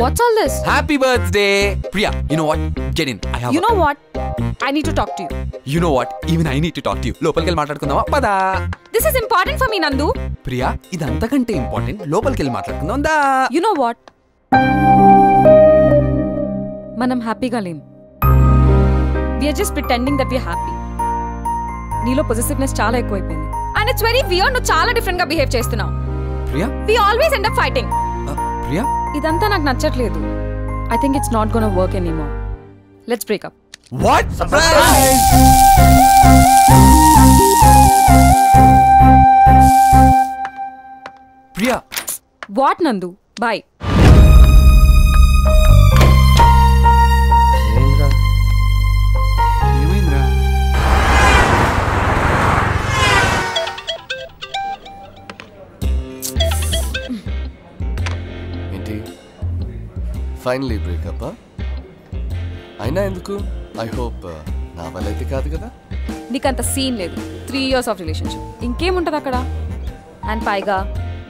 What's all this? Happy birthday! Priya, you know what? Get in. You know what? I need to talk to you. You know what? Even I need to talk to you. లోపలికి మాట్లాడుకుందామా? పదా. This is important for me, Nandu. Priya, ఇది అంతకంటే important. లోపలికి మాట్లాడుకుందాం దా. You know what? మనం హ్యాపీగా లేం. We are just pretending that we are happy. నీలో పొసెసివ్నెస్ చాలా ఎక్కువైపోయింది. And it's very weird. నువ్వు చాలా డిఫరెంట్ గా బిహేవ్ చేస్తున్నావు. Priya? We always end up fighting. Priya? ఇదంతా నాకు నచ్చట్లేదు. I think it's not gonna work anymore. Let's break up. What? Surprise! Priya. What, Nandu? Bye. ఏమైందిరా? ఏంటి ఫైనలీ బ్రేకప్? అయినా ఎందుకు? ఐ హోప్ నా వల్ల అయితే కాదు కదా. నీకంత సీన్ లేదు. 3 years of relationship. ఇంకేముంటది అక్కడ? అండ్ పైగా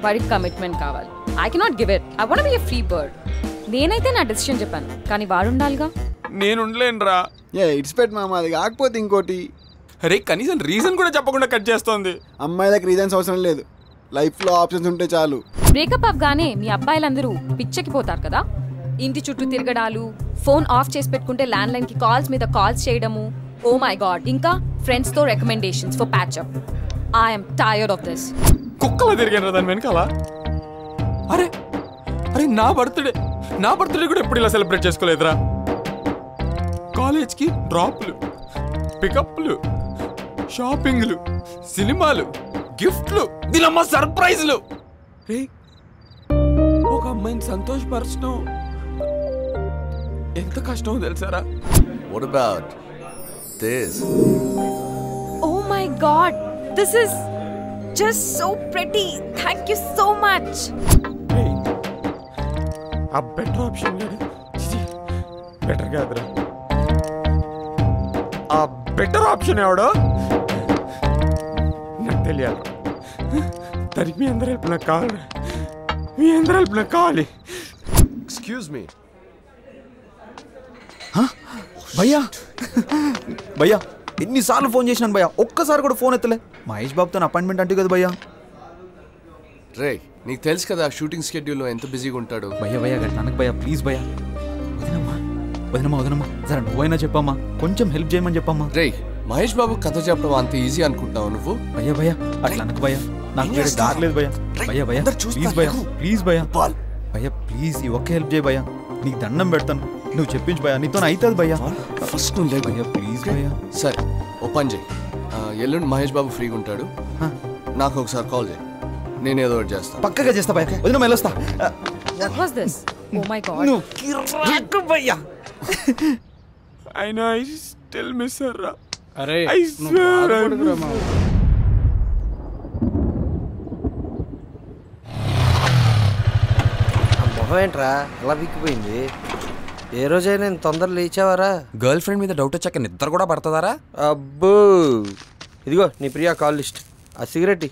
వాడికి కమిట్మెంట్ కావాలి. I cannot give it. I want be a free bird. నేనైతే నా డెసిషన్ చెప్పాను, కానీ వాడు ఉండాలిగా. నేను ఉండలేనురా. ఇట్స్ పెట్ మామ, అది కాకపోతే ఇంకోటి. అరే కనీసం రీజన్ కూడా చెప్పకుండా కట్ చేస్తోంది. అమ్మాయిలకు రీజన్స్ అవసరం లేదు, లైఫ్లో ఆప్షన్స్ ఉంటే చాలు. బ్రేకప్ అవగానే మీ అబ్బాయిలందరూ పిచ్చెక్కిపోతారు కదా. ఇంటి చుట్టూ తిరగడాలు, ఫోన్ ఆఫ్ చేసి పెట్టుకుంటే ల్యాండ్ లైన్ కి కాల్స్ మీద కాల్స్ చేయడము. Oh my god. ఇంకా ఫ్రెండ్స్ తో recommendations for patch up. I'm tired of this. కుక్కలా తిరిగాను దాని వెనకాల. అరే అరే నా బర్త్డే కూడా ఎప్పుడు ఇలా సెలబ్రేట్ చేసుకోలేదురా. కాలేజ్కి డ్రాప్లు, పికప్లు, షాపింగ్లు, సినిమాలు, గిఫ్ట్లు, దీనమ్మ సర్ప్రైజ్లు. ఒక అమ్మాయిని సంతోషపరచడం ఎంత కష్టమో తెలుసారా? What about this? Oh my god, this is just so pretty. Thank you so much. ఆ బెటర్ ఆప్షన్ లేదు. బెటర్ కాదురా, ఆ బెటర్ ఆప్షన్ ఎవడో నాకు తెలియాలి. దానికి మీ అందరి హెల్ప్ నాకు కావాలి. మీ అందరి హెల్ప్ నాకు కావాలి. Excuse me. భయ్యా భయ్యా ఎన్నిసార్లు ఫోన్ చేసినాను భయ్యా, ఒక్కసారి కూడా ఫోన్ ఎత్తలే. మహేష్ బాబుతో అపాయింట్మెంట్ అంటే కదా భయ్యా. రే నీకు తెలుసు కదా షూటింగ్ షెడ్యూల్లో ఎంత బిజీగా ఉంటాడు. భయ్యా భయ్యా గట్లనకు భయ్యా, ప్లీజ్ భయ్యా. వదినమ్మా జరా నువ్వైనా చెప్పమ్మా, కొంచెం హెల్ప్ చేయమని చెప్పమ్మా. రే మహేష్ బాబు కథ చెప్పడం అంత ఈజీ అనుకుంటున్నావు నువ్వు? భయ్యా భయ్యా అట్లా అనకు భయ్యా, నాకు వేరే దారి లేదు భయ్యా. భయ్యా భయ్యా ప్లీజ్ భయ్యా, ప్లీజ్ భయ్యా. భయ్యా ప్లీజ్ ఈ ఒక్క హెల్ప్ చేయి భయ్యా, నీకు దండం పెడతాను. నువ్వు చెప్పించు భయ్యా, నీతో అవుతుంది భయ్యా. ఫస్ట్ నువ్వు లేదు భయ్యా ప్లీజ్ భయ్యా. సరే ఓ పని చేయి, ఎల్లుండి మహేష్ బాబు ఫ్రీగా ఉంటాడు, నాకు ఒకసారి కాల్ చేయి, నేను ఏదో ఒకటి చేస్తాను. పక్కగా చేస్తా భయ్యా, వదిన వెళ్ళొస్తా. What was this? Oh my god. నువ్వు కిర్రాకు భయ్యా. I know, I still miss her. అరే I swear. మొహం ఏంట్రా ఎలా విక్కిపోయింది? ఏ రోజైనా నేను తొందరగా లేచావారా? గర్ల్ ఫ్రెండ్ మీద డౌట్ వచ్చాక నిద్ర కూడా పడుతుందారా? అబ్బో ఇదిగో నీ ప్రియా కాల్ లిస్ట్, ఆ సిగరెట్